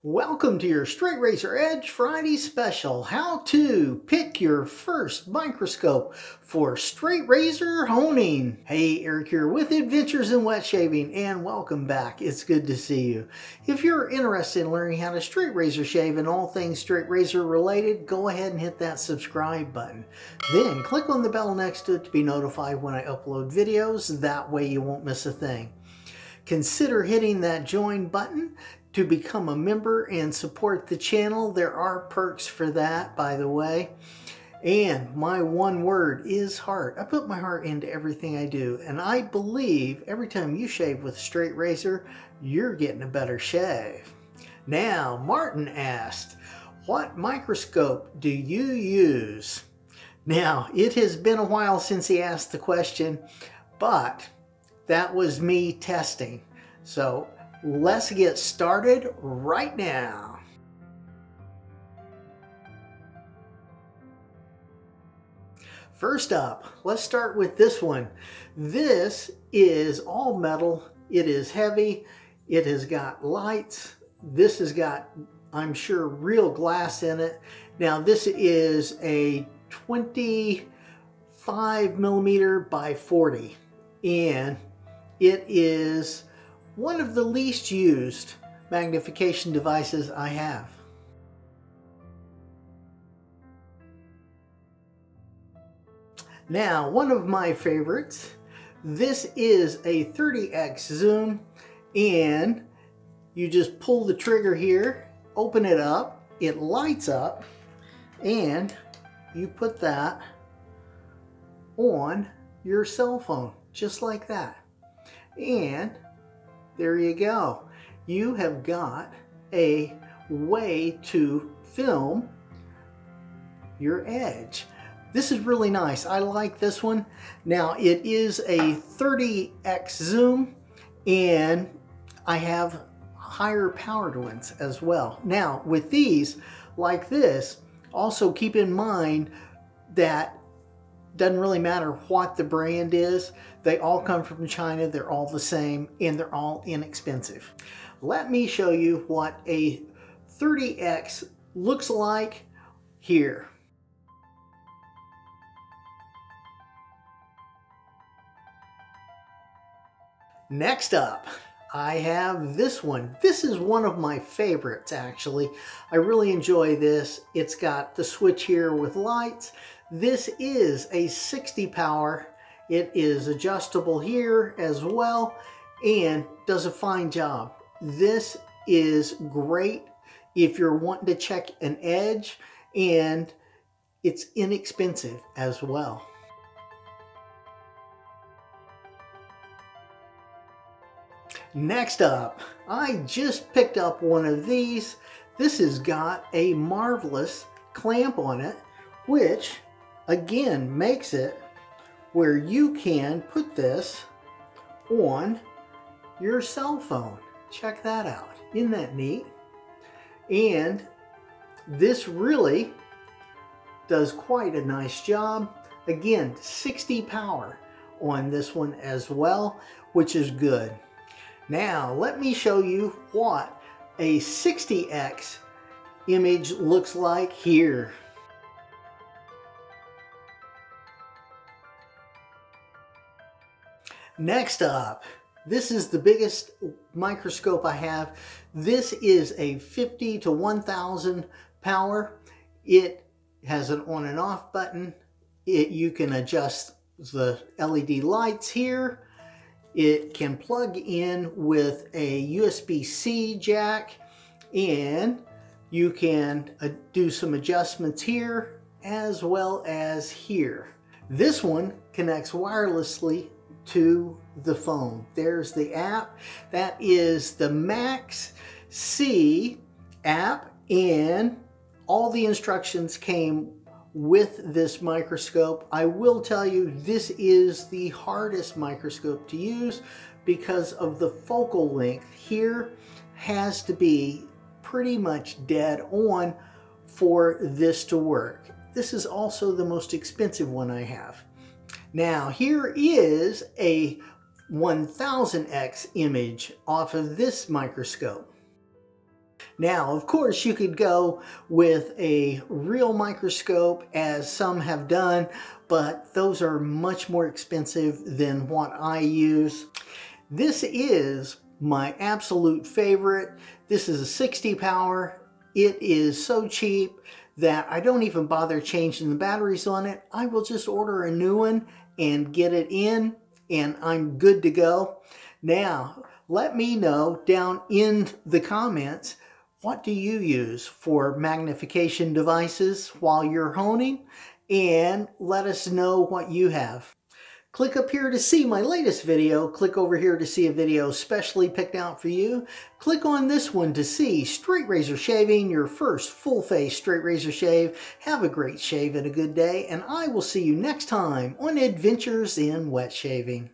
Welcome to your Straight Razor Edge Friday special. How to pick your first microscope for straight razor honing. Hey, Eric here with Adventures in Wet Shaving and welcome back. It's good to see you. If you're interested in learning how to straight razor shave and all things straight razor related, go ahead and hit that subscribe button. Then click on the bell next to it to be notified when I upload videos. That way you won't miss a thing. Consider hitting that join button to become a member and support the channel. There are perks for that, by the way. And my one word is heart. I put my heart into everything I do, and I believe every time you shave with a straight razor, you're getting a better shave. Now, Martin asked, what microscope do you use? Now, it has been a while since he asked the question, but that was me testing. So let's get started right now. First up, let's start with this one. This is all metal. It is heavy. It has got lights. This has got, I'm sure, real glass in it. Now this is a 25 millimeter by 40, and it is one of the least used magnification devices I have. Now, one of my favorites, this is a 30x zoom, and you just pull the trigger here, open it up, it lights up, and you put that on your cell phone, just like that. And there you go. You have got a way to film your edge. This is really nice. I like this one. Now it is a 30x zoom, and I have higher powered ones as well. Now with these like this, also keep in mind that doesn't really matter what the brand is. They all come from China. They're all the same, and they're all inexpensive. Let me show you what a 30x looks like here. Next up, I have this one. This is one of my favorites, actually. I really enjoy this. It's got the switch here with lights. This is a 60 power. It is adjustable here as well and does a fine job. This is great if you're wanting to check an edge, and it's inexpensive as well. Next up, I just picked up one of these. This has got a marvelous clamp on it, which again makes it where you can put this on your cell phone. Check that out. Isn't that neat? And this really does quite a nice job. Again, 60 power on this one as well, which is good. Now let me show you what a 60x image looks like here. Next up, this is the biggest microscope I have. This is a 50 to 1000 power. It has an on and off button. You can adjust the LED lights here. It can plug in with a USB-C jack, and you can do some adjustments here as well as here. This one connects wirelessly to the phone. There's the app. That is the Max C app, and all the instructions came with this microscope. I will tell you, this is the hardest microscope to use because of the focal length here has to be pretty much dead on for this to work. This is also the most expensive one I have. Now here is a 1000x image off of this microscope. Now, of course, you could go with a real microscope, as some have done, but those are much more expensive than what I use. This is my absolute favorite. This is a 60 power. It is so cheap that I don't even bother changing the batteries on it. I will just order a new one and get it in, and I'm good to go. Now, let me know down in the comments, what do you use for magnification devices while you're honing? And let us know what you have. Click up here to see my latest video. Click over here to see a video specially picked out for you. Click on this one to see straight razor shaving, your first full face straight razor shave. Have a great shave and a good day, and I will see you next time on Adventures in Wet Shaving.